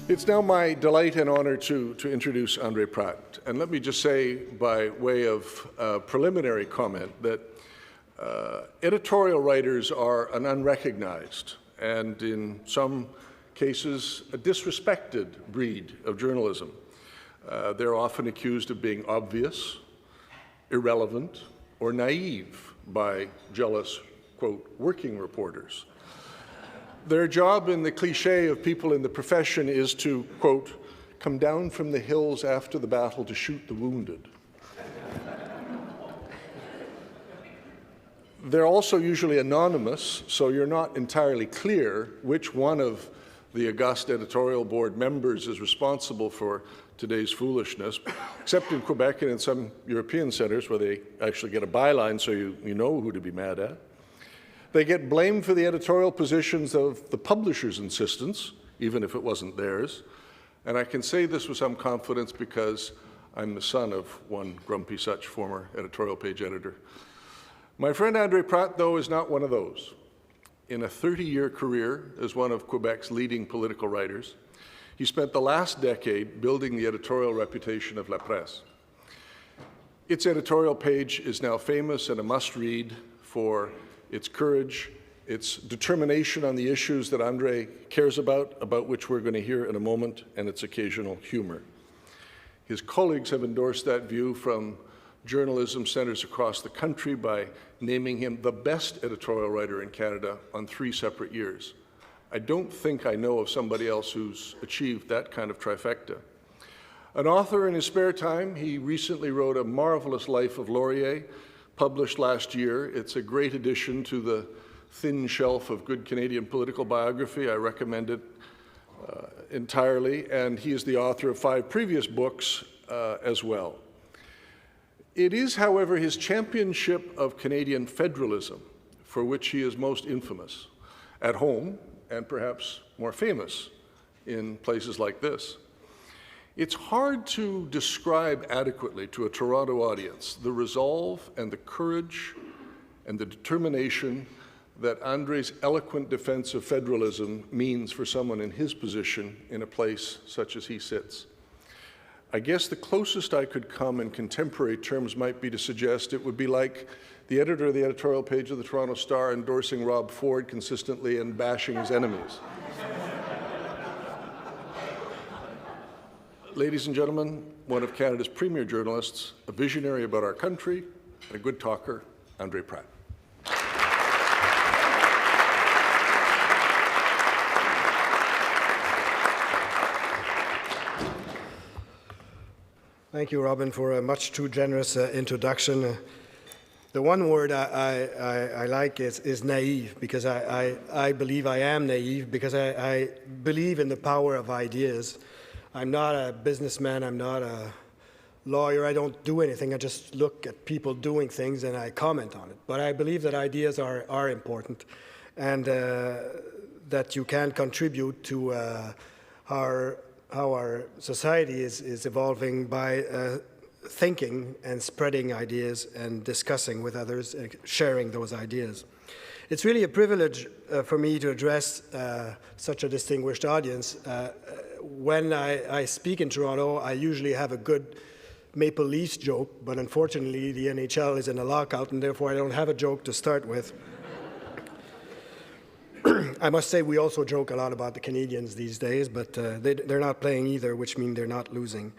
It's now my delight and honor to introduce André Pratte. And let me just say, by way of preliminary comment, that editorial writers are an unrecognized and, in some cases, a disrespected breed of journalism. They're often accused of being obvious, irrelevant, or naive by jealous, quote, working reporters. Their job in the cliché of people in the profession is to, quote, come down from the hills after the battle to shoot the wounded. They're also usually anonymous, so you're not entirely clear which one of the august editorial board members is responsible for today's foolishness, except in Quebec and in some European centers where they actually get a byline so you know who to be mad at. They get blamed for the editorial positions of the publisher's insistence, even if it wasn't theirs. And I can say this with some confidence because I'm the son of one grumpy such former editorial page editor. My friend André Pratte, though, is not one of those. In a 30-year career as one of Quebec's leading political writers, he spent the last decade building the editorial reputation of La Presse. Its editorial page is now famous and a must-read for its courage, its determination on the issues that André cares about which we're going to hear in a moment, and its occasional humor. His colleagues have endorsed that view from journalism centers across the country by naming him the best editorial writer in Canada on 3 separate years. I don't think I know of somebody else who's achieved that kind of trifecta. An author in his spare time, he recently wrote a marvelous Life of Laurier, published last year. It's a great addition to the thin shelf of good Canadian political biography. I recommend it entirely, and he is the author of 5 previous books as well. It is, however, his championship of Canadian federalism for which he is most infamous at home and perhaps more famous in places like this. It's hard to describe adequately to a Toronto audience the resolve and the courage and the determination that André's eloquent defense of federalism means for someone in his position in a place such as he sits. I guess the closest I could come in contemporary terms might be to suggest it would be like the editor of the editorial page of the Toronto Star endorsing Rob Ford consistently and bashing his enemies. Ladies and gentlemen, one of Canada's premier journalists, a visionary about our country, and a good talker, André Pratte. Thank you, Robin, for a much too generous introduction. The one word I like is naive, because I believe I am naive, because I believe in the power of ideas. I'm not a businessman, I'm not a lawyer, I don't do anything, I just look at people doing things and I comment on it. But I believe that ideas are important, and that you can contribute to how our society is evolving by thinking and spreading ideas and discussing with others and sharing those ideas. It's really a privilege for me to address such a distinguished audience. When I speak in Toronto, I usually have a good Maple Leafs joke, but unfortunately the NHL is in a lockout and therefore I don't have a joke to start with. I must say we also joke a lot about the Canadians these days, but they're not playing either, which means they're not losing.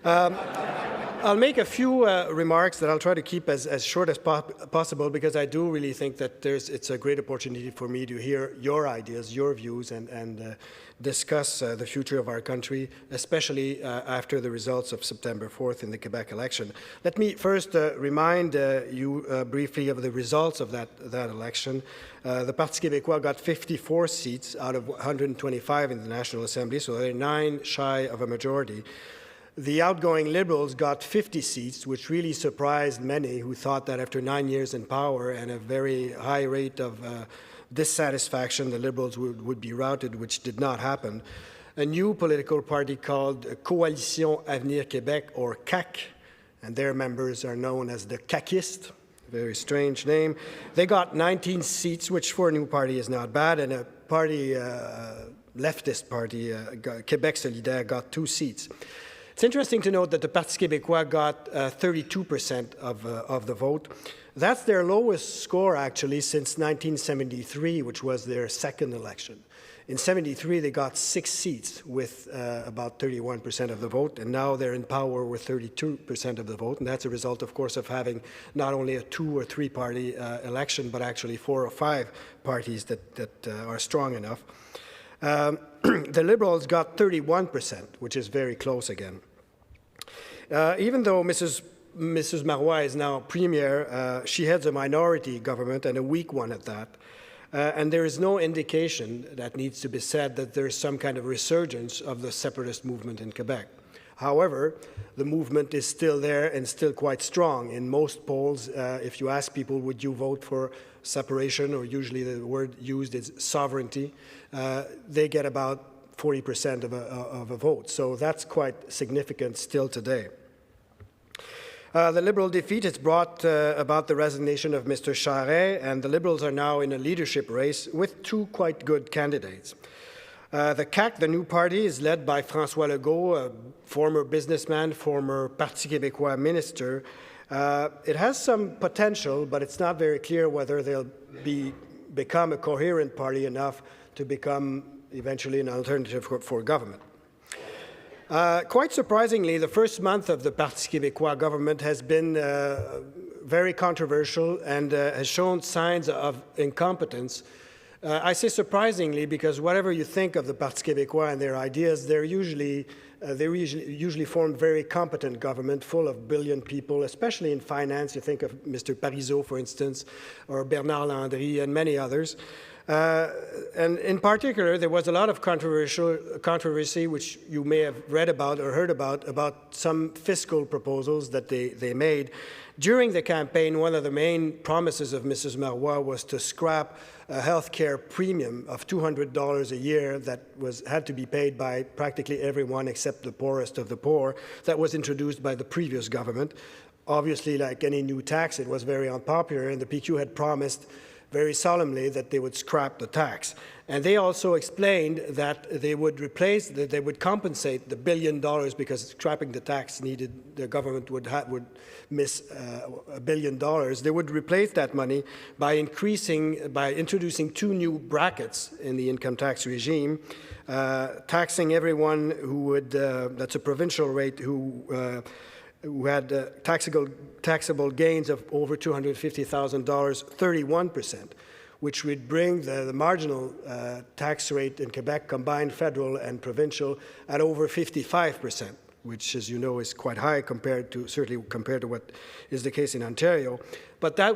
I'll make a few remarks that I'll try to keep as short as possible, because I do really think that it's a great opportunity for me to hear your ideas, your views, and discuss the future of our country, especially after the results of September 4th in the Quebec election. Let me first remind you briefly of the results of that election. The Parti Québécois got 54 seats out of 125 in the National Assembly, so they're 9 shy of a majority. The outgoing Liberals got 50 seats, which really surprised many who thought that after 9 years in power and a very high rate of dissatisfaction, the Liberals would be routed, which did not happen. A new political party called Coalition Avenir Québec, or CAQ, and their members are known as the CAQistes, very strange name. They got 19 seats, which for a new party is not bad, and a party leftist party, Quebec Solidaire, got 2 seats. It's interesting to note that the Parti québécois got 32% of the vote. That's their lowest score, actually, since 1973, which was their second election. In 73, they got 6 seats with about 31% of the vote, and now they're in power with 32% of the vote, and that's a result, of course, of having not only a 2- or 3-party election, but actually 4 or 5 parties that are strong enough. The Liberals got 31%, which is very close again. Even though Mrs. Marois is now premier, she heads a minority government, and a weak one at that. And there is no indication that needs to be said that there is some kind of resurgence of the separatist movement in Quebec. However, the movement is still there and still quite strong. In most polls, if you ask people, would you vote for separation, or usually the word used is sovereignty, they get about 40% of a vote. So that's quite significant still today. The Liberal defeat has brought about the resignation of Mr. Charest, and the Liberals are now in a leadership race with 2 quite good candidates. The CAQ, the new party, is led by François Legault, a former businessman, former Parti québécois minister. It has some potential, but it's not very clear whether they'll become a coherent party enough to become eventually an alternative for government. Quite surprisingly, the first month of the Parti québécois government has been very controversial and has shown signs of incompetence. I say surprisingly because whatever you think of the Parti québécois and their ideas, they usually form very competent government full of brilliant people, especially in finance. You think of Mr. Parizeau, for instance, or Bernard Landry and many others. And in particular, there was a lot of controversy, which you may have read about or heard about some fiscal proposals that they made. During the campaign, one of the main promises of Mrs. Marois was to scrap a health care premium of $200 a year that had to be paid by practically everyone except the poorest of the poor. That was introduced by the previous government. Obviously, like any new tax, it was very unpopular, and the PQ had promised very solemnly that they would scrap the tax. And they also explained that they would compensate the $1 billion, because scrapping the tax the government would miss $1 billion. They would replace that money by introducing 2 new brackets in the income tax regime, taxing everyone who would, that's a provincial rate, who had taxable gains of over $250,000, 31%, which would bring the marginal tax rate in Quebec, combined federal and provincial, at over 55%, which, as you know, is quite high certainly compared to what is the case in Ontario. But that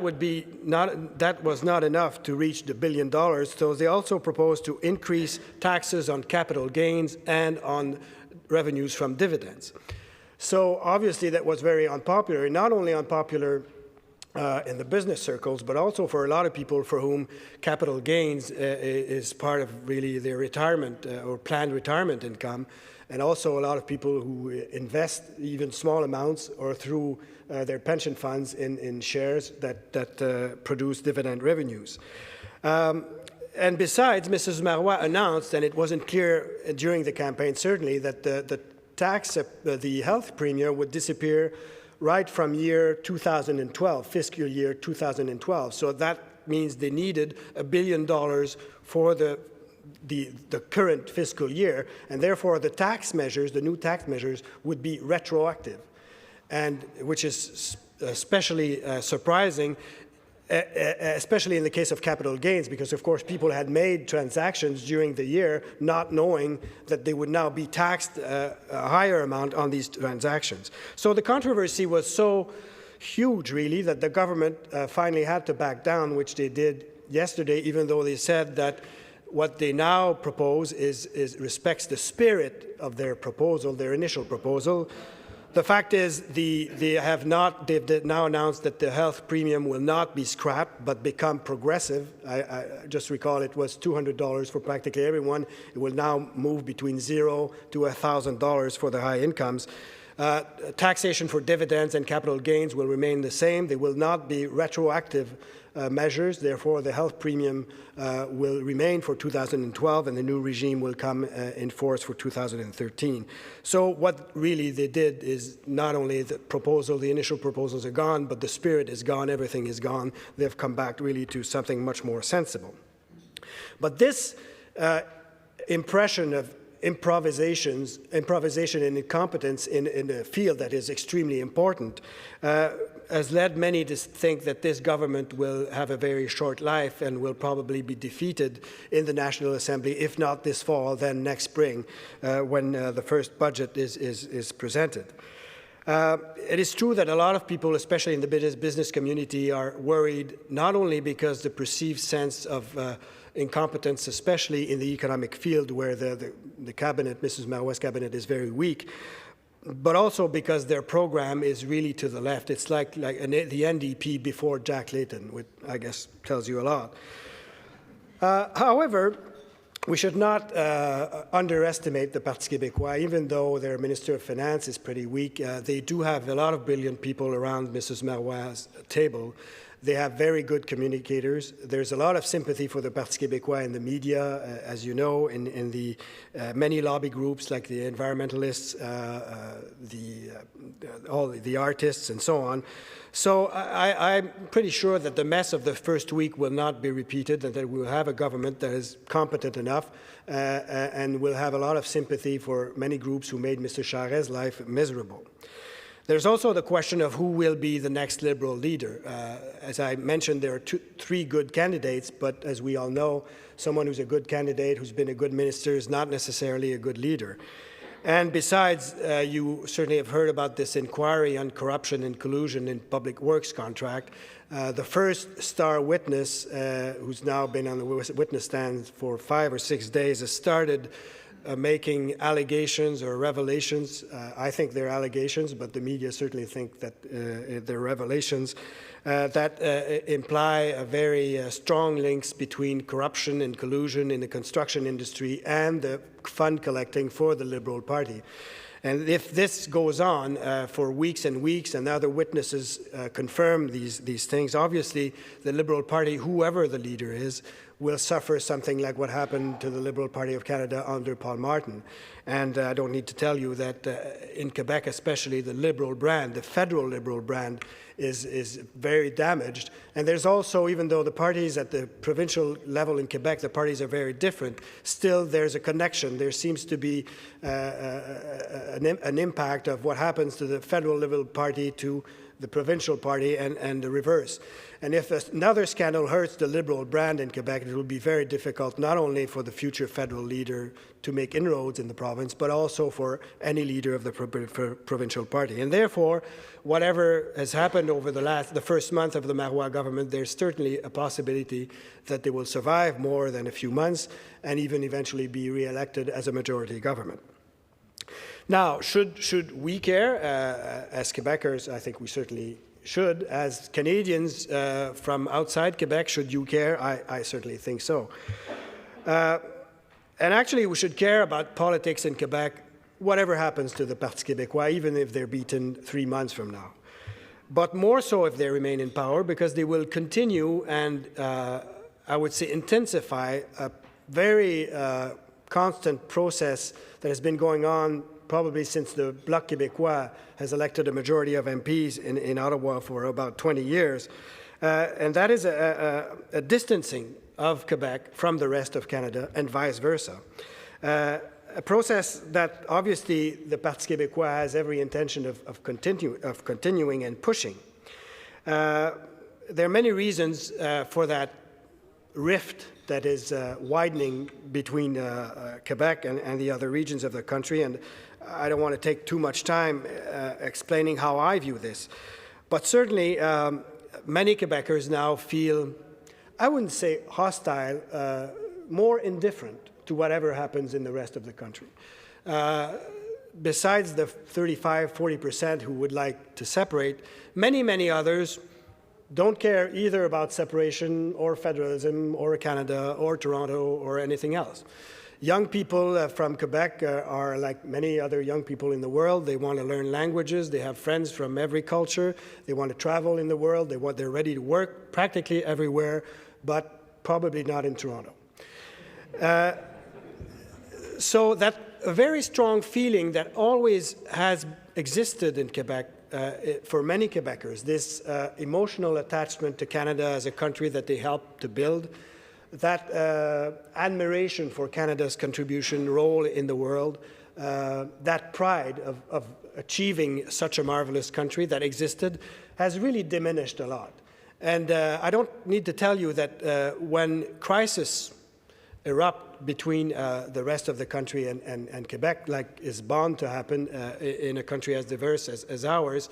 was not enough to reach the $1 billion, so they also proposed to increase taxes on capital gains and on revenues from dividends. So obviously that was very unpopular, not only unpopular in the business circles, but also for a lot of people for whom capital gains is part of really their retirement or planned retirement income, and also a lot of people who invest even small amounts or through their pension funds in shares that produce dividend revenues. And besides, Mrs. Marois announced, and it wasn't clear during the campaign certainly, that the health premium would disappear right from year 2012, fiscal year 2012. So that means they needed $1 billion for the current fiscal year, and therefore the new tax measures would be retroactive, and which is especially surprising, especially in the case of capital gains, because of course people had made transactions during the year not knowing that they would now be taxed a higher amount on these transactions. So the controversy was so huge, really, that the government finally had to back down, which they did yesterday, even though they said that what they now propose respects the spirit of their proposal, their initial proposal. The fact is, they've now announced that the health premium will not be scrapped, but become progressive. I just recall it was $200 for practically everyone. It will now move between $0 to $1,000 for the high incomes. Taxation for dividends and capital gains will remain the same. They will not be retroactive measures. Therefore, the health premium will remain for 2012, and the new regime will come in force for 2013. So what really they did is not only the initial proposals are gone, but the spirit is gone, everything is gone. They've come back really to something much more sensible. But this impression of improvisation and incompetence in a field that is extremely important has led many to think that this government will have a very short life and will probably be defeated in the National Assembly, if not this fall, then next spring, when the first budget is presented. It is true that a lot of people, especially in the business community, are worried not only because the perceived sense of incompetence, especially in the economic field where the cabinet, Mrs. Marois' cabinet, is very weak, but also because their program is really to the left. It's like the NDP before Jack Layton, which I guess tells you a lot. However, we should not underestimate the Parti québécois. Even though their Minister of Finance is pretty weak, they do have a lot of brilliant people around Mrs. Marois' table. They have very good communicators. There's a lot of sympathy for the Parti québécois in the media, as you know, in the many lobby groups like the environmentalists, all the artists, and so on. So I'm pretty sure that the mess of the first week will not be repeated, and that we'll have a government that is competent enough and will have a lot of sympathy for many groups who made Mr. Charest's life miserable. There's also the question of who will be the next Liberal leader. As I mentioned, there are three good candidates, but as we all know, someone who's a good candidate, who's been a good minister, is not necessarily a good leader. And besides, you certainly have heard about this inquiry on corruption and collusion in public works contract. The first star witness, who's now been on the witness stand for 5 or 6 days, has started making allegations or revelations. I think they're allegations, but the media certainly think that they're revelations that imply a very strong links between corruption and collusion in the construction industry and the fund collecting for the Liberal Party. And if this goes on for weeks and weeks and other witnesses confirm these things, obviously the Liberal Party, whoever the leader is, will suffer something like what happened to the Liberal Party of Canada under Paul Martin. And I don't need to tell you that in Quebec especially, the Liberal brand, the federal Liberal brand, is very damaged. And there's also, even though the parties at the provincial level in Quebec, the parties are very different, still there's a connection. There seems to be an impact of what happens to the federal Liberal Party to the provincial party and the reverse. And if another scandal hurts the Liberal brand in Quebec, it will be very difficult not only for the future federal leader to make inroads in the province, but also for any leader of the provincial party. And therefore, whatever has happened over the first month of the Marois government, there's certainly a possibility that they will survive more than a few months and even eventually be re-elected as a majority government. Now, should we care? As Quebecers, I think we certainly should. As Canadians from outside Quebec, should you care? I certainly think so. And actually, we should care about politics in Quebec, whatever happens to the Parti québécois, even if they're beaten 3 months from now. But more so if they remain in power, because they will continue and, I would say, intensify a very constant process that has been going on probably since the Bloc Québécois has elected a majority of MPs in Ottawa for about 20 years. And that is a distancing of Quebec from the rest of Canada and vice versa. A process that obviously the Parti québécois has every intention of continuing and pushing. There are many reasons for that rift that is widening between Quebec and the other regions of the country, and I don't want to take too much time explaining how I view this. But certainly, many Quebecers now feel, I wouldn't say hostile, more indifferent to whatever happens in the rest of the country. Besides the 35–40% who would like to separate, many others don't care either about separation or federalism or Canada or Toronto or anything else. Young people from Quebec are like many other young people in the world. They want to learn languages. They have friends from every culture. They want to travel in the world. They're ready to work practically everywhere, but probably not in Toronto. So that a very strong feeling that always has existed in Quebec for many Quebecers, this emotional attachment to Canada as a country that they helped to build, that admiration for Canada's contribution, role in the world, that pride of achieving such a marvelous country that existed has really diminished a lot. And I don't need to tell you that when crisis erupt between the rest of the country and Quebec, like is bound to happen in a country as diverse as ours,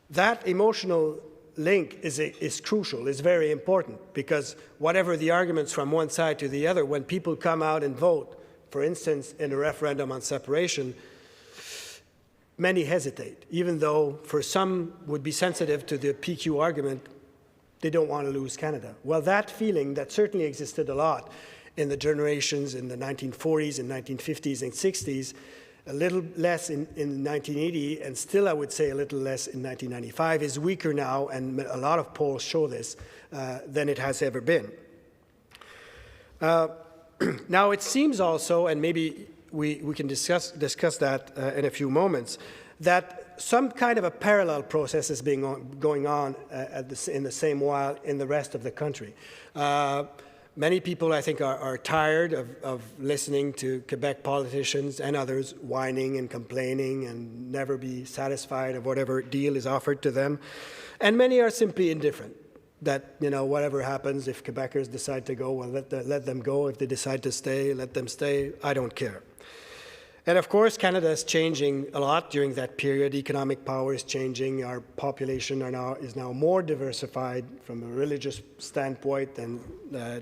that emotional link is crucial, is very important, because whatever the arguments from one side to the other, when people come out and vote, for instance, in a referendum on separation, many hesitate, even though for some would be sensitive to the PQ argument, they don't want to lose Canada. Well, that feeling that certainly existed a lot in the generations in the 1940s and 1950s and 60s, a little less in 1980, and still I would say a little less in 1995, is weaker now, and a lot of polls show this, than it has ever been. Now it seems also, and maybe we can discuss that in a few moments, that some kind of a parallel process is going on in the same while in the rest of the country. Many people, I think, are tired of listening to Quebec politicians and others whining and complaining and never be satisfied of whatever deal is offered to them. And many are simply indifferent, that, you know, whatever happens, if Quebecers decide to go, well, let them go. If they decide to stay, let them stay. I don't care. And of course, Canada is changing a lot during that period. Economic power is changing. Our population is now more diversified from a religious standpoint and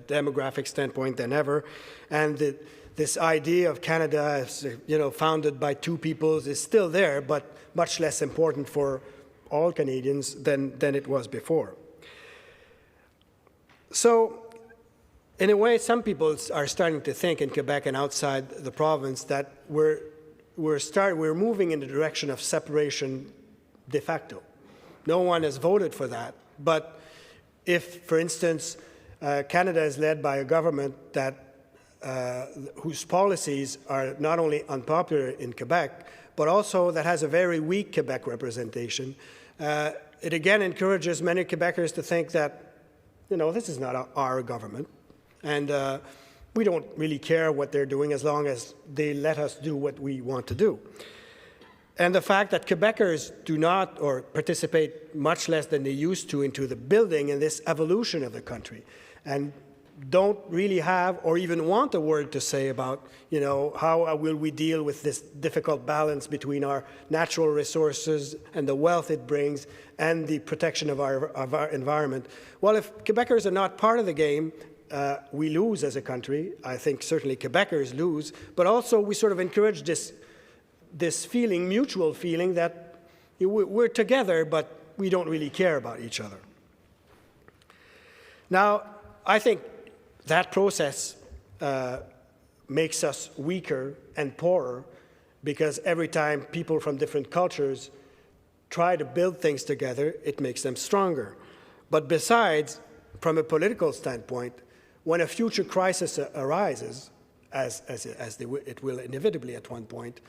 demographic standpoint than ever. And this idea of Canada as, founded by two peoples is still there, but much less important for all Canadians than it was before. So, in a way, some people are starting to think in Quebec and outside the province that we're moving in the direction of separation de facto. No one has voted for that, but if, for instance, Canada is led by a government that whose policies are not only unpopular in Quebec, but also that has a very weak Quebec representation, it again encourages many Quebecers to think that, this is not our government. And we don't really care what they're doing as long as they let us do what we want to do. And the fact that Quebecers do not or participate much less than they used to into the building and this evolution of the country, and don't really have or even want a word to say about, how will we deal with this difficult balance between our natural resources and the wealth it brings and the protection of our environment. Well, if Quebecers are not part of the game, we lose as a country. I think certainly Quebecers lose, but also we sort of encourage this feeling, mutual feeling, that we're together, but we don't really care about each other. Now, I think that process makes us weaker and poorer, because every time people from different cultures try to build things together, it makes them stronger. But besides, from a political standpoint, when a future crisis arises, as it will inevitably at one point,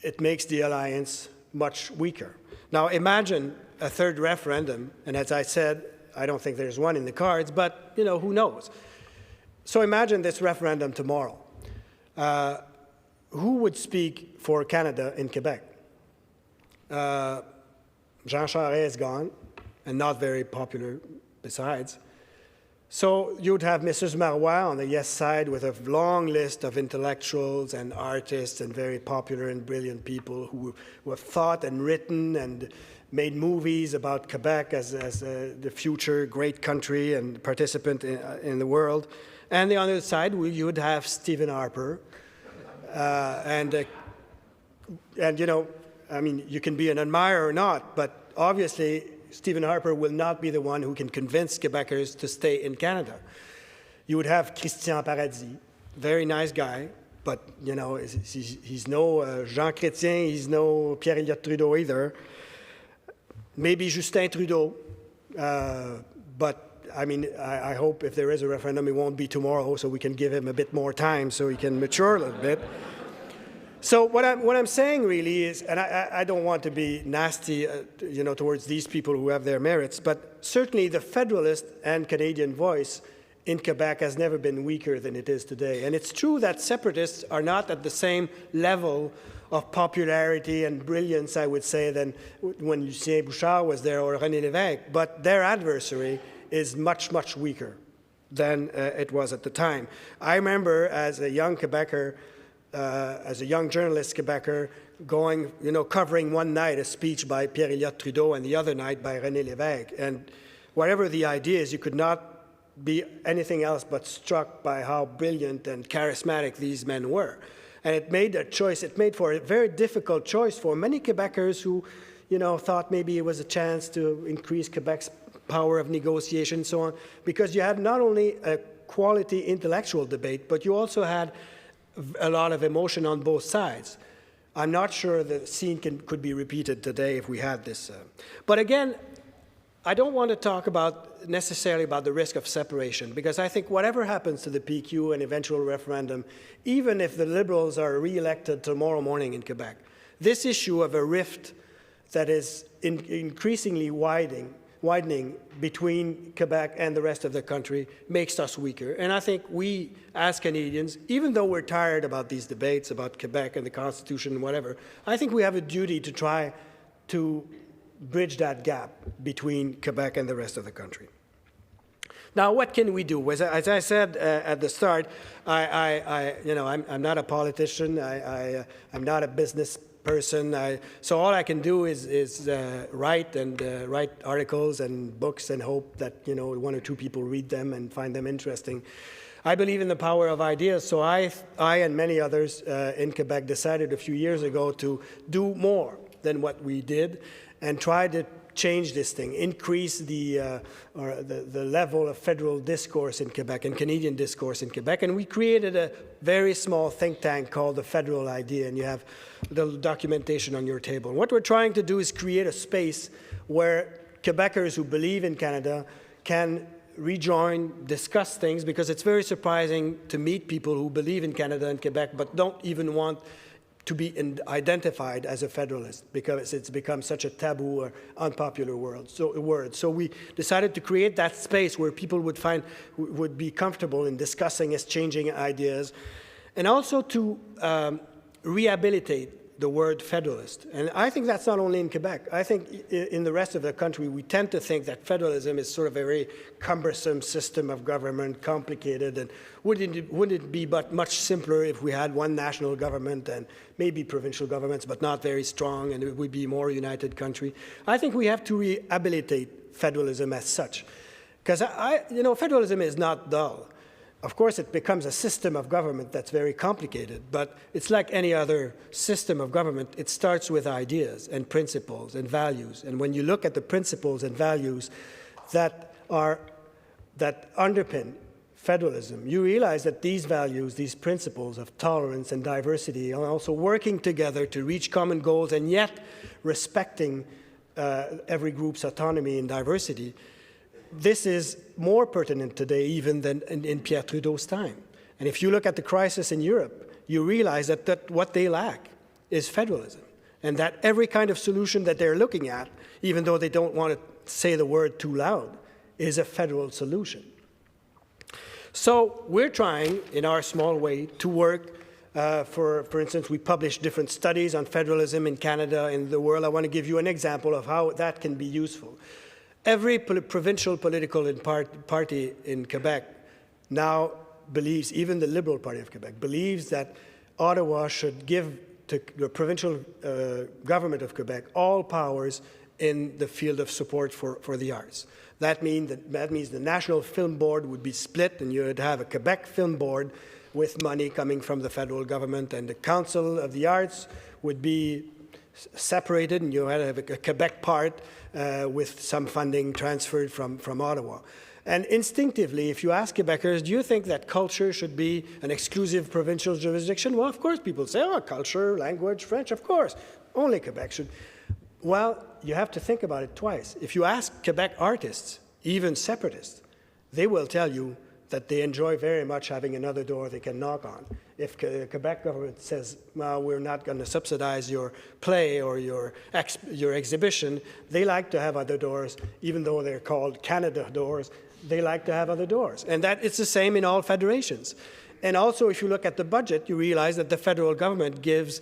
it makes the alliance much weaker. Now imagine a third referendum, and as I said, I don't think there's one in the cards, but who knows? So imagine this referendum tomorrow. Who would speak for Canada in Quebec? Jean Charest is gone, and not very popular besides. So you'd have Mrs. Marois on the yes side with a long list of intellectuals and artists and very popular and brilliant people who have thought and written and made movies about Quebec as the future great country and participant in the world. And on the other side, you would have Stephen Harper. You can be an admirer or not, but obviously Stephen Harper will not be the one who can convince Quebecers to stay in Canada. You would have Christian Paradis, very nice guy, but, you know, he's no Jean Chrétien, he's no Pierre-Éliott Trudeau either. Maybe Justin Trudeau, but I mean, I hope if there is a referendum, it won't be tomorrow, so we can give him a bit more time so he can mature a little bit. So what I'm saying really is, and I don't want to be nasty, you know, towards these people who have their merits, but certainly the Federalist and Canadian voice in Quebec has never been weaker than it is today. And it's true that separatists are not at the same level of popularity and brilliance, I would say, than when Lucien Bouchard was there or René Lévesque, but their adversary is much, much weaker than it was at the time. I remember as a young Quebecer, as a young journalist Quebecer, going, you know, covering one night a speech by Pierre-Éliott Trudeau and the other night by René Lévesque. And whatever the idea is, you could not be anything else but struck by how brilliant and charismatic these men were. And it made a choice, it made for a very difficult choice for many Quebecers who, you know, thought maybe it was a chance to increase Quebec's power of negotiation and so on, because you had not only a quality intellectual debate, but you also had a lot of emotion on both sides. I'm not sure the scene could be repeated today if we had this. But again, I don't want to talk necessarily about the risk of separation, because I think whatever happens to the PQ and eventual referendum, even if the Liberals are re-elected tomorrow morning in Quebec, this issue of a rift that is increasingly widening between Quebec and the rest of the country makes us weaker. And I think we, as Canadians, even though we're tired about these debates about Quebec and the Constitution and whatever, I think we have a duty to try to bridge that gap between Quebec and the rest of the country. Now, what can we do? As I said at the start, I'm not a politician. I'm not a business person. So all I can do is write articles and books and hope that, you know, one or two people read them and find them interesting. I believe in the power of ideas, so I and many others in Quebec decided a few years ago to do more than what we did and try to change this thing, increase the level of federal discourse in Quebec and Canadian discourse in Quebec. And we created a very small think tank called the Federal Idea, and you have the documentation on your table. And what we're trying to do is create a space where Quebecers who believe in Canada can rejoin, discuss things, because it's very surprising to meet people who believe in Canada and Quebec but don't even want to be identified as a Federalist, because it's become such a taboo or unpopular word. So we decided to create that space where people would be comfortable in discussing, exchanging ideas, and also to rehabilitate the word Federalist. And I think that's not only in Quebec. I think in the rest of the country, we tend to think that federalism is sort of a very cumbersome system of government, complicated, and wouldn't it be but much simpler if we had one national government and maybe provincial governments, but not very strong, and it would be a more united country. I think we have to rehabilitate federalism as such, because federalism is not dull. Of course, it becomes a system of government that's very complicated, but it's like any other system of government. It starts with ideas and principles and values. And when you look at the principles and values that underpin federalism, you realize that these values, these principles of tolerance and diversity are also working together to reach common goals and yet respecting every group's autonomy and diversity. This is more pertinent today even than in Pierre Trudeau's time. And if you look at the crisis in Europe, you realize that what they lack is federalism, and that every kind of solution that they're looking at, even though they don't want to say the word too loud, is a federal solution. So we're trying, in our small way, to work. For instance, we publish different studies on federalism in Canada and the world. I want to give you an example of how that can be useful. Every provincial political party in Quebec now believes, even the Liberal Party of Quebec, believes that Ottawa should give to the provincial government of Quebec all powers in the field of support for the arts. That means the National Film Board would be split, and you would have a Quebec Film Board with money coming from the federal government, and the Council of the Arts would be separated, and you had a Quebec part with some funding transferred from Ottawa. And instinctively, if you ask Quebecers, do you think that culture should be an exclusive provincial jurisdiction? Well, of course, people say, oh, culture, language, French, of course. Only Quebec should. Well, you have to think about it twice. If you ask Quebec artists, even separatists, they will tell you that they enjoy very much having another door they can knock on. If the Quebec government says, well, we're not going to subsidize your play or your exhibition, they like to have other doors, even though they're called Canada doors, they like to have other doors. And that it's the same in all federations. And also, if you look at the budget, you realize that the federal government gives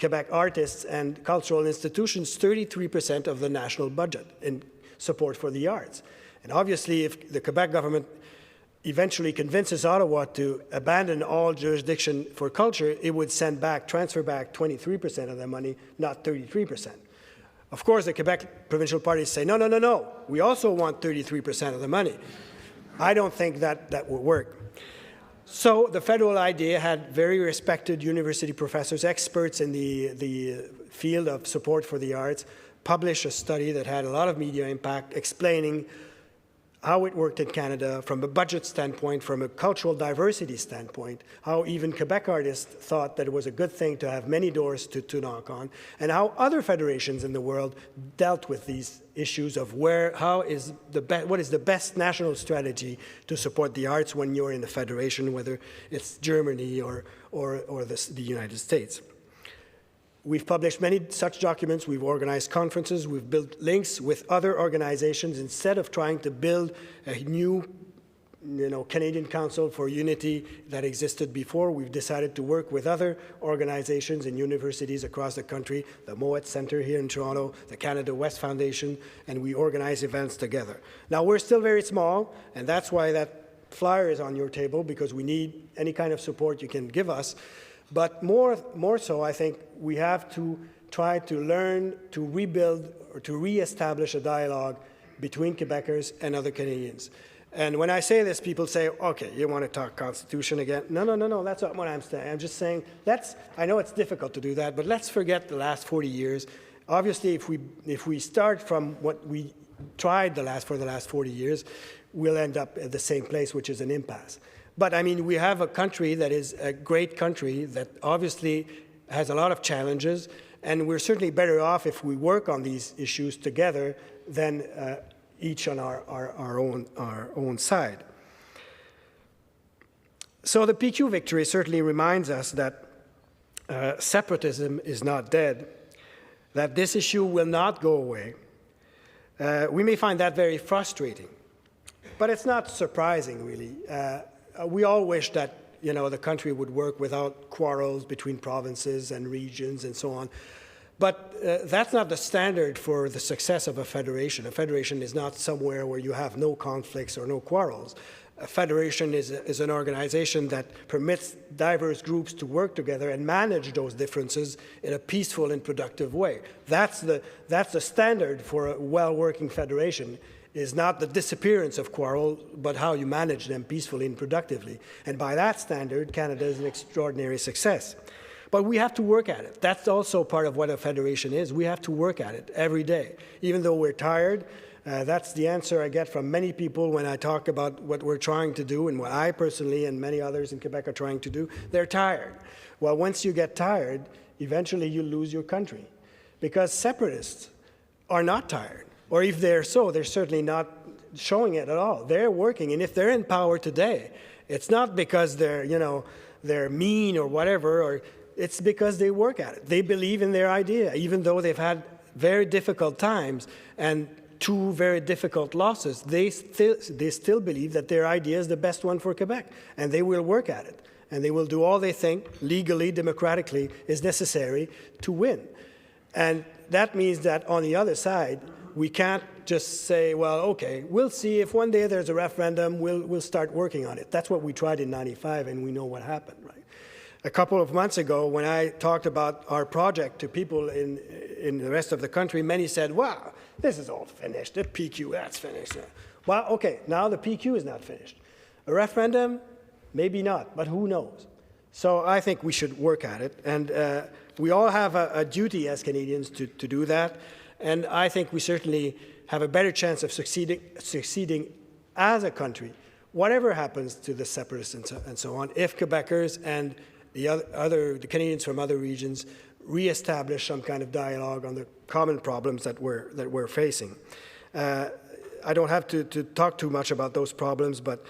Quebec artists and cultural institutions 33% of the national budget in support for the arts. And obviously, if the Quebec government eventually convinces Ottawa to abandon all jurisdiction for culture, it would transfer back 23% of their money, not 33%. Of course, the Quebec provincial parties say, no, we also want 33% of the money. I don't think that will work. So the federal idea had very respected university professors, experts in the field of support for the arts, publish a study that had a lot of media impact explaining how it worked in Canada from a budget standpoint, from a cultural diversity standpoint, how even Quebec artists thought that it was a good thing to have many doors to knock on, and how other federations in the world dealt with these issues of what is the best national strategy to support the arts when you're in a federation, whether it's Germany or the United States. We've published many such documents, we've organized conferences, we've built links with other organizations. Instead of trying to build a new Canadian Council for Unity that existed before, we've decided to work with other organizations and universities across the country, the Moet Centre here in Toronto, the Canada West Foundation, and we organize events together. Now, we're still very small, and that's why that flyer is on your table, because we need any kind of support you can give us. But more so, I think we have to try to learn to rebuild or to reestablish a dialogue between Quebecers and other Canadians. And when I say this, people say, okay, you want to talk Constitution again? No, that's not what I'm saying. I'm just saying, I know it's difficult to do that, but let's forget the last 40 years. Obviously, if we start from what we tried for the last 40 years, we'll end up at the same place, which is an impasse. But I mean, we have a country that is a great country that obviously has a lot of challenges, and we're certainly better off if we work on these issues together than each on our own side. So the PQ victory certainly reminds us that separatism is not dead, that this issue will not go away. We may find that very frustrating, but it's not surprising, really. We all wish that the country would work without quarrels between provinces and regions and so on. But that's not the standard for the success of a federation. A federation is not somewhere where you have no conflicts or no quarrels. A federation is an organization that permits diverse groups to work together and manage those differences in a peaceful and productive way. That's the standard for a well-working federation. Is not the disappearance of quarrels, but how you manage them peacefully and productively. And by that standard, Canada is an extraordinary success. But we have to work at it. That's also part of what a federation is. We have to work at it every day. Even though we're tired, that's the answer I get from many people when I talk about what we're trying to do and what I personally and many others in Quebec are trying to do. They're tired. Well, once you get tired, eventually you lose your country. Because separatists are not tired. Or if they're they're certainly not showing it at all. They're working, and if they're in power today, it's not because they're mean or whatever, or it's because they work at it. They believe in their idea, even though they've had very difficult times and 2 very difficult losses. They still believe that their idea is the best one for Quebec, and they will work at it. And they will do all they think, legally, democratically, is necessary to win. And that means that on the other side, we can't just say, well, okay, we'll see if one day there's a referendum, we'll start working on it. That's what we tried in '95, and we know what happened, right? A couple of months ago, when I talked about our project to people in the rest of the country, many said, wow, this is all finished. The PQ, that's finished. Well, okay, now the PQ is not finished. A referendum, maybe not, but who knows? So I think we should work at it, and we all have a duty as Canadians to do that. And I think we certainly have a better chance of succeeding as a country, whatever happens to the separatists and so on, if Quebecers and the Canadians from other regions reestablish some kind of dialogue on the common problems that we're facing. I don't have to talk too much about those problems, but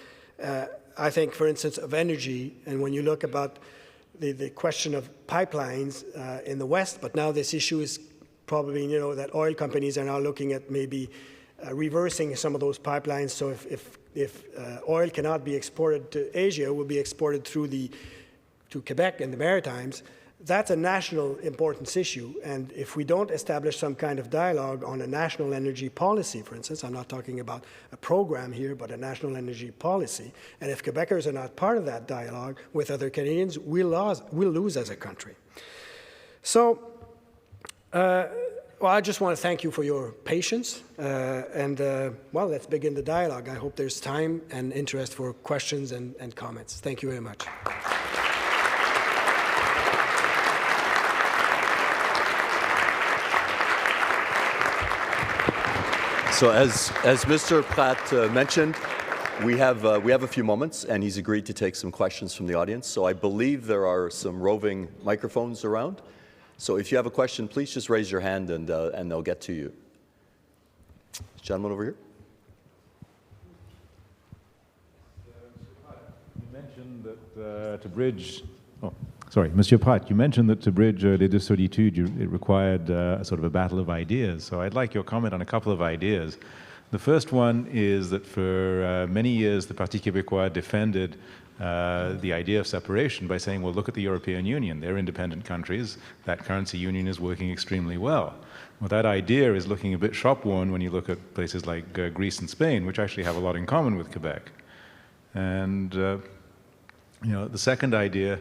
I think, for instance, of energy, and when you look about the question of pipelines in the West, but now this issue is probably, that oil companies are now looking at maybe reversing some of those pipelines. So if oil cannot be exported to Asia, it will be exported to Quebec and the Maritimes. That's a national importance issue. And if we don't establish some kind of dialogue on a national energy policy, for instance, I'm not talking about a program here, but a national energy policy, and if Quebecers are not part of that dialogue with other Canadians, we'll lose as a country. So, well, I just want to thank you for your patience, well, let's begin the dialogue. I hope there's time and interest for questions and comments. Thank you very much. So as Mr. Pratte mentioned, we have a few moments, and he's agreed to take some questions from the audience. So I believe there are some roving microphones around. So if you have a question, please just raise your hand, and they'll get to you. This gentleman over here. You mentioned that to bridge. Oh, sorry, Monsieur Pratte. You mentioned that to bridge les deux solitudes, it required sort of a battle of ideas. So I'd like your comment on a couple of ideas. The first one is that for many years, the Parti Québécois defended the idea of separation by saying, well, look at the European Union. They're independent countries. That currency union is working extremely well. Well, that idea is looking a bit shop-worn when you look at places like Greece and Spain, which actually have a lot in common with Quebec. And, the second idea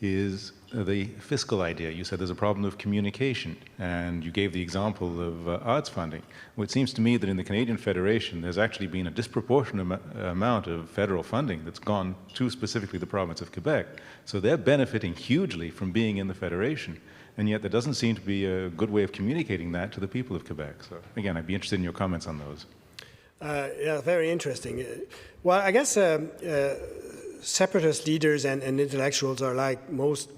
is the fiscal idea. You said there's a problem of communication, and you gave the example of arts funding. Well, it seems to me that in the Canadian Federation, there's actually been a disproportionate amount of federal funding that's gone to specifically the province of Quebec. So they're benefiting hugely from being in the Federation, and yet there doesn't seem to be a good way of communicating that to the people of Quebec. So again, I'd be interested in your comments on those. Yeah, very interesting. Well, I guess separatist leaders and intellectuals are like most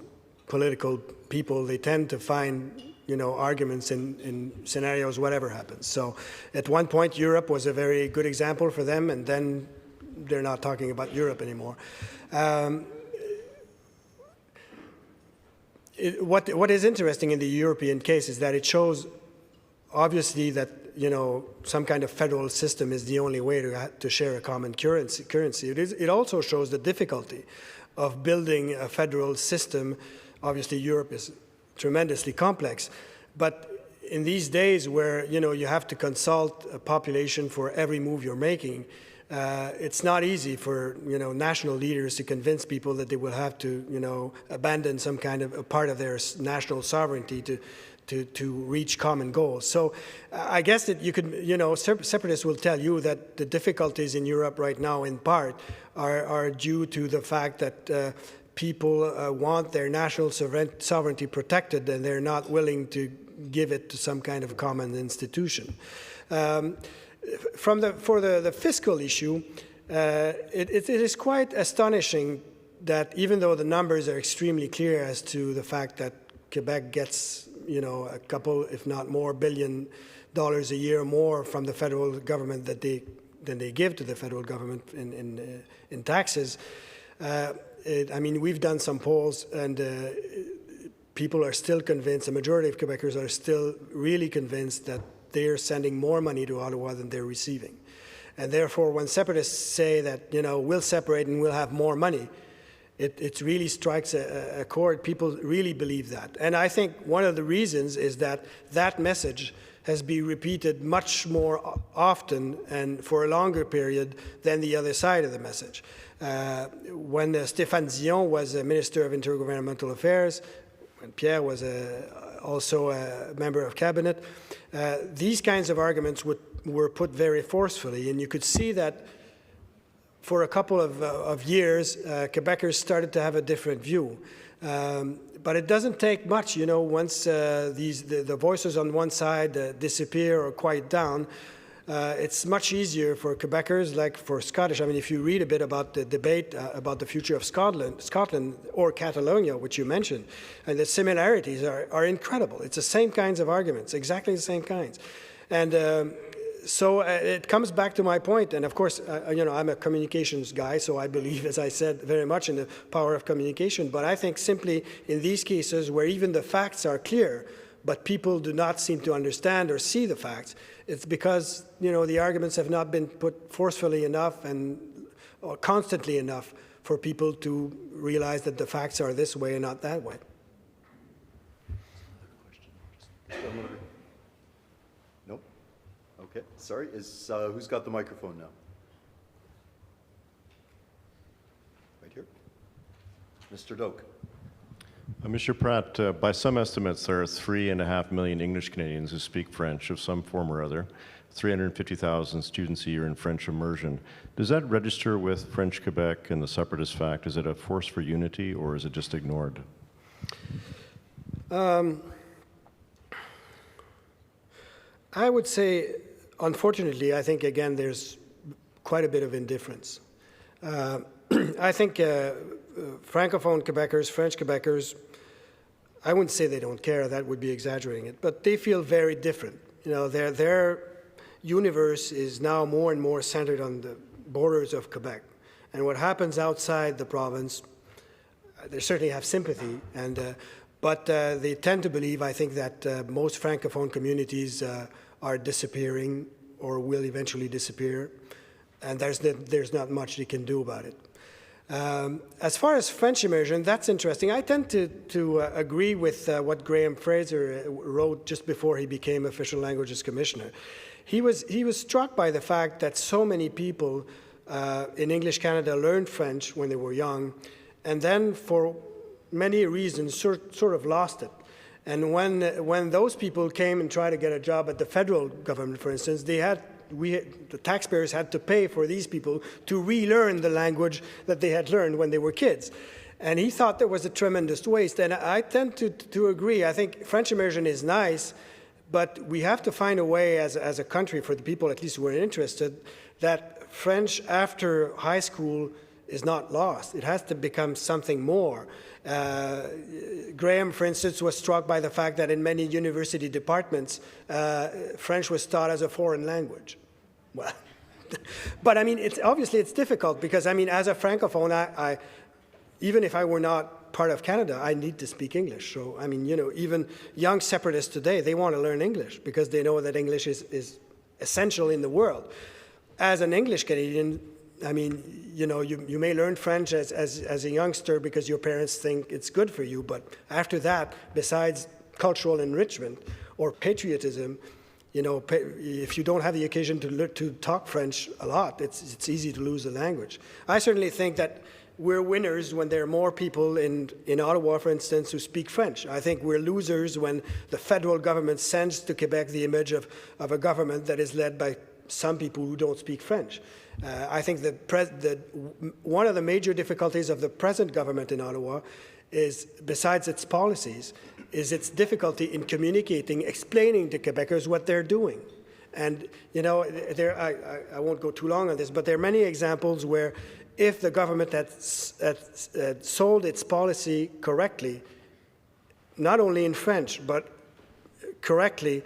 political people. They tend to find, arguments in scenarios, whatever happens. So at one point, Europe was a very good example for them, and then they're not talking about Europe anymore. What is interesting in the European case is that it shows, obviously, that some kind of federal system is the only way to share a common currency. It also shows the difficulty of building a federal system. Obviously, Europe is tremendously complex, but in these days where you have to consult a population for every move you're making, it's not easy for national leaders to convince people that they will have to abandon some kind of a part of their national sovereignty to reach common goals. So I guess that you could, separatists will tell you that the difficulties in Europe right now, in part, are due to the fact that people want their national sovereignty protected, and they're not willing to give it to some kind of common institution. For the fiscal issue, it is quite astonishing that even though the numbers are extremely clear as to the fact that Quebec gets a couple, if not more, $1 billion a year more from the federal government than they give to the federal government in taxes. We've done some polls, and people are still convinced, a majority of Quebecers are still really convinced that they're sending more money to Ottawa than they're receiving. And therefore, when separatists say that, we'll separate and we'll have more money, it really strikes a chord. People really believe that. And I think one of the reasons is that that message has been repeated much more often and for a longer period than the other side of the message. When Stéphane Dion was a Minister of Intergovernmental Affairs, when Pierre was also a member of cabinet, these kinds of arguments were put very forcefully, and you could see that for a couple of years, Quebecers started to have a different view. But it doesn't take much, once the voices on one side disappear or quiet down, It's much easier for Quebecers, like for Scottish. I mean, if you read a bit about the debate about the future of Scotland or Catalonia, which you mentioned, and the similarities are incredible. It's the same kinds of arguments, exactly the same kinds. And so it comes back to my point, and of course, I'm a communications guy, so I believe, as I said, very much in the power of communication. But I think simply in these cases where even the facts are clear, but people do not seem to understand or see the facts, it's because the arguments have not been put forcefully enough or constantly enough for people to realize that the facts are this way and not that way. Nope. Okay. Sorry. Who's got the microphone now? Right here. Mr. Doak. Mr. Pratte, by some estimates, there are 3.5 million English Canadians who speak French of some form or other, 350,000 students a year in French immersion. Does that register with French Quebec and the separatist fact? Is it a force for unity, or is it just ignored? I would say, unfortunately, I think, again, there's quite a bit of indifference. I think Francophone Quebecers, French Quebecers, I wouldn't say they don't care, that would be exaggerating it, but they feel very different. Their universe is now more and more centered on the borders of Quebec. And what happens outside the province, they certainly have sympathy, but they tend to believe, I think, that most Francophone communities are disappearing or will eventually disappear, and there's not much they can do about it. As far as French immersion, that's interesting. I tend to agree with what Graham Fraser wrote just before he became Official Languages Commissioner. He was struck by the fact that so many people in English Canada learned French when they were young, and then for many reasons sort of lost it. And when those people came and tried to get a job at the federal government, for instance, the taxpayers had to pay for these people to relearn the language that they had learned when they were kids. And he thought there was a tremendous waste. And I tend to agree. I think French immersion is nice, but we have to find a way as a country, for the people at least who are interested, that French after high school is not lost. It has to become something more. Graham, for instance, was struck by the fact that in many university departments, French was taught as a foreign language. Well, but I mean, obviously it's difficult because, I mean, as a Francophone, even if I were not part of Canada, I need to speak English. So, I mean, even young separatists today, they want to learn English because they know that English is essential in the world. As an English Canadian, I mean, you may learn French as a youngster because your parents think it's good for you, but after that, besides cultural enrichment or patriotism, if you don't have the occasion to talk French a lot, it's easy to lose the language. I certainly think that we're winners when there are more people in Ottawa, for instance, who speak French. I think we're losers when the federal government sends to Quebec the image of a government that is led by some people who don't speak French. I think that one of the major difficulties of the present government in Ottawa is, besides its policies, is its difficulty in communicating, explaining to Quebecers what they're doing. And, I won't go too long on this, but there are many examples where if the government had sold its policy correctly, not only in French, but correctly,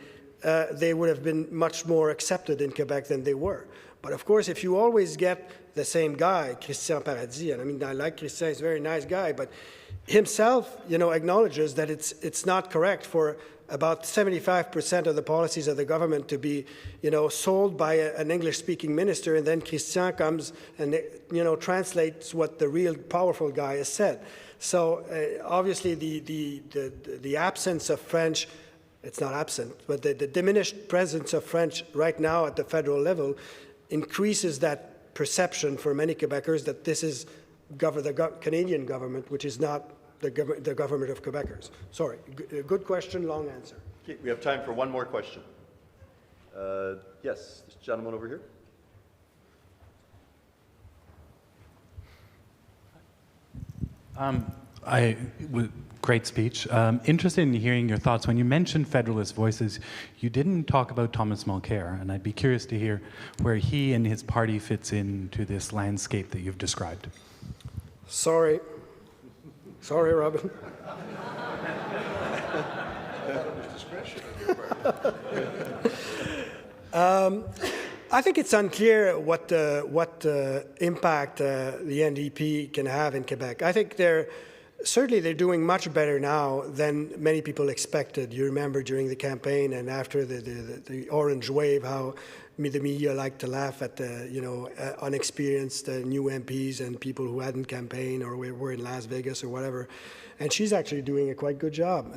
they would have been much more accepted in Quebec than they were. But of course, if you always get the same guy, Christian Paradis, and I mean, I like Christian, he's a very nice guy, but himself, acknowledges that it's not correct for about 75% of the policies of the government to be, sold by an English-speaking minister, and then Christian comes and, translates what the real powerful guy has said. So obviously, the absence of French, it's not absent, but the diminished presence of French right now at the federal level increases that perception for many Quebecers that this is the Canadian government, which is not the government of Quebecers. Sorry, good question, long answer. Okay, we have time for one more question. Yes, this gentleman over here. Great speech. Interested in hearing your thoughts. When you mentioned Federalist voices, you didn't talk about Thomas Mulcair, and I'd be curious to hear where he and his party fits into this landscape that you've described. Sorry, Robin. I think it's unclear what impact the NDP can have in Quebec. I think they're doing much better now than many people expected. You remember during the campaign and after the orange wave, how the media liked to laugh at the unexperienced new MPs and people who hadn't campaigned or were in Las Vegas or whatever. And she's actually doing a quite good job.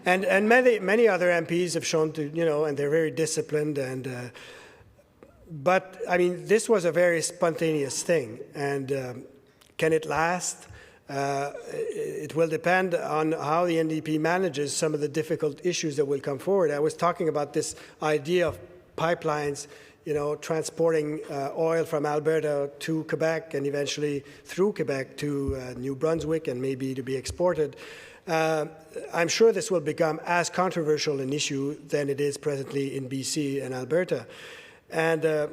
And many other MPs have shown to, and they're very disciplined. But I mean, this was a very spontaneous thing. And can it last? It will depend on how the NDP manages some of the difficult issues that will come forward. I was talking about this idea of pipelines, transporting oil from Alberta to Quebec and eventually through Quebec to New Brunswick and maybe to be exported. I'm sure this will become as controversial an issue than it is presently in BC and Alberta. And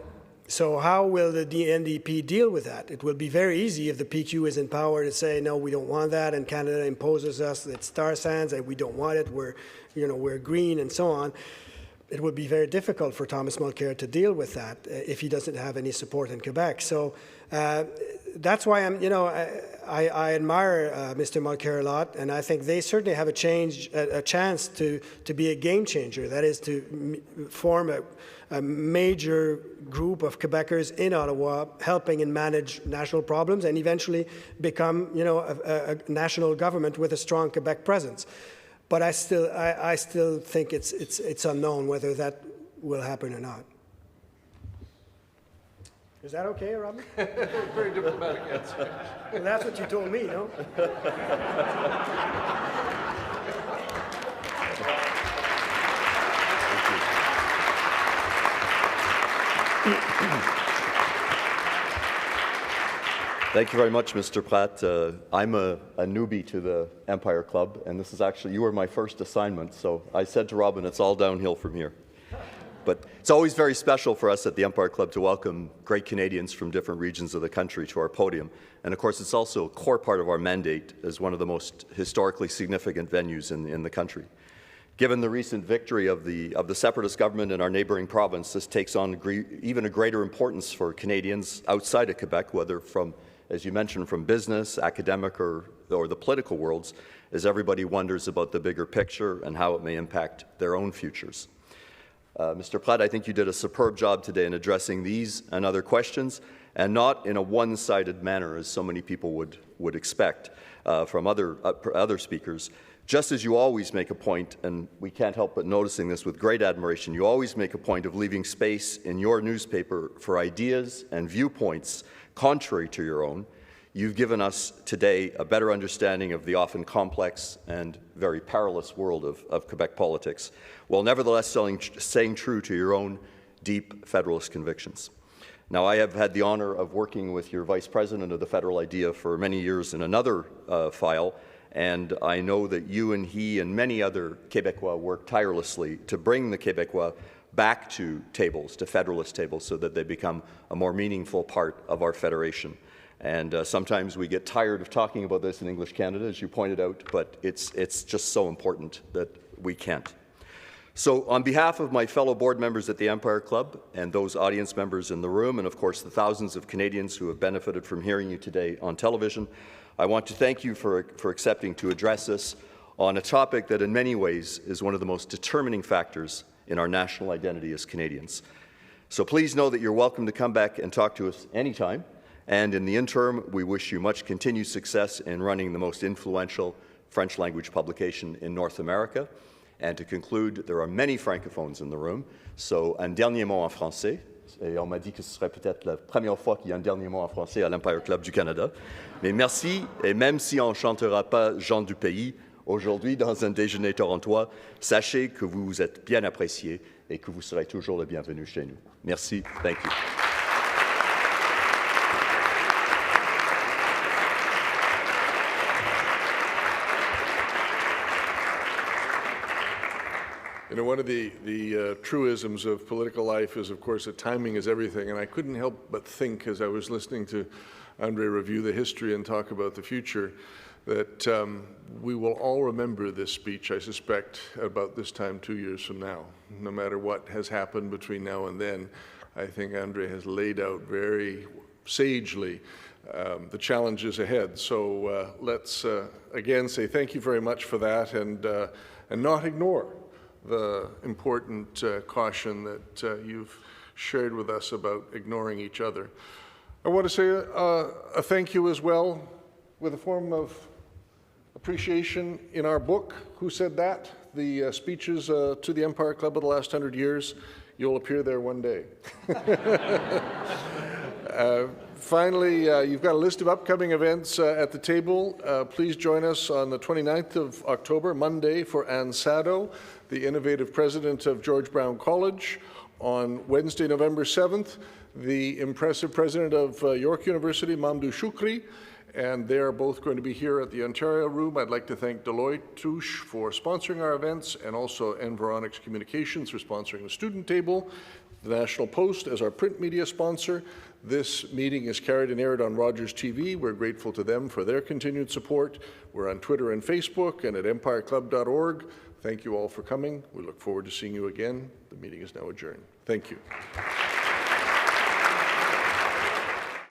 so how will the NDP deal with that? It will be very easy if the PQ is in power to say, no, we don't want that, and Canada imposes us its tar sands, and we don't want it, we're green, and so on. It would be very difficult for Thomas Mulcair to deal with that if he doesn't have any support in Quebec. So that's why I admire Mr. Mulcair a lot, and I think they certainly have a chance to be a game changer. That is to form a major group of Quebecers in Ottawa, helping and manage national problems, and eventually become, a national government with a strong Quebec presence. But I still think it's unknown whether that will happen or not. Is that okay, Robin? Very diplomatic answer. Well, that's what you told me, no? Thank you very much, Mr. Pratte. I'm a newbie to the Empire Club, and this is actually, you were my first assignment, so I said to Robin, it's all downhill from here. But it's always very special for us at the Empire Club to welcome great Canadians from different regions of the country to our podium. And of course, it's also a core part of our mandate as one of the most historically significant venues in the country. Given the recent victory of the separatist government in our neighbouring province, this takes on even a greater importance for Canadians outside of Quebec, whether from, as you mentioned, from business, academic, or the political worlds, as everybody wonders about the bigger picture and how it may impact their own futures. Mr. Pratte, I think you did a superb job today in addressing these and other questions, and not in a one-sided manner, as so many people would expect from other speakers. Just as you always make a point, and we can't help but noticing this with great admiration, you always make a point of leaving space in your newspaper for ideas and viewpoints contrary to your own. You've given us today a better understanding of the often complex and very perilous world of Quebec politics, while nevertheless staying true to your own deep Federalist convictions. Now, I have had the honor of working with your Vice President of the Federal Idea for many years in another file, and I know that you and he and many other Québécois work tirelessly to bring the Québécois back to tables, to Federalist tables, so that they become a more meaningful part of our federation. And sometimes we get tired of talking about this in English Canada, as you pointed out, but it's just so important that we can't. So on behalf of my fellow board members at the Empire Club and those audience members in the room, and of course the thousands of Canadians who have benefited from hearing you today on television, I want to thank you for accepting to address us on a topic that in many ways is one of the most determining factors in our national identity as Canadians. So please know that you're welcome to come back and talk to us anytime. And in the interim, we wish you much continued success in running the most influential French language publication in North America. And to conclude, there are many francophones in the room, so un dernier mot en français. Et on m'a dit que ce serait peut-être la première fois qu'il y a un dernier mot en français à l'Empire Club du Canada. Mais merci, et même si on ne chantera pas Jean du pays, aujourd'hui, dans un déjeuner torontois, sachez que vous êtes bien appréciés et que vous serez toujours le bienvenu chez nous. Merci. Thank you. You know, one of the truisms of political life is, of course, that timing is everything, and I couldn't help but think as I was listening to André review the history and talk about the future, that we will all remember this speech, I suspect, about this time 2 years from now. No matter what has happened between now and then, I think André has laid out very sagely the challenges ahead. So let's again say thank you very much for that, and not ignore the important caution that you've shared with us about ignoring each other. I want to say a thank you as well with a form of appreciation in our book, Who Said That? The speeches to the Empire Club of the last 100 years. You'll appear there one day. Finally, you've got a list of upcoming events at the table. Please join us on the 29th of October, Monday, for Ann Sadow, the innovative president of George Brown College. On Wednesday, November 7th, the impressive president of York University, Mamdouh Choukri, and they're both going to be here at the Ontario Room. I'd like to thank Deloitte Touche for sponsoring our events, and also Environics Communications for sponsoring the student table, the National Post as our print media sponsor. This meeting is carried and aired on Rogers TV. We're grateful to them for their continued support. We're on Twitter and Facebook and at empireclub.org. Thank you all for coming. We look forward to seeing you again. The meeting is now adjourned. Thank you.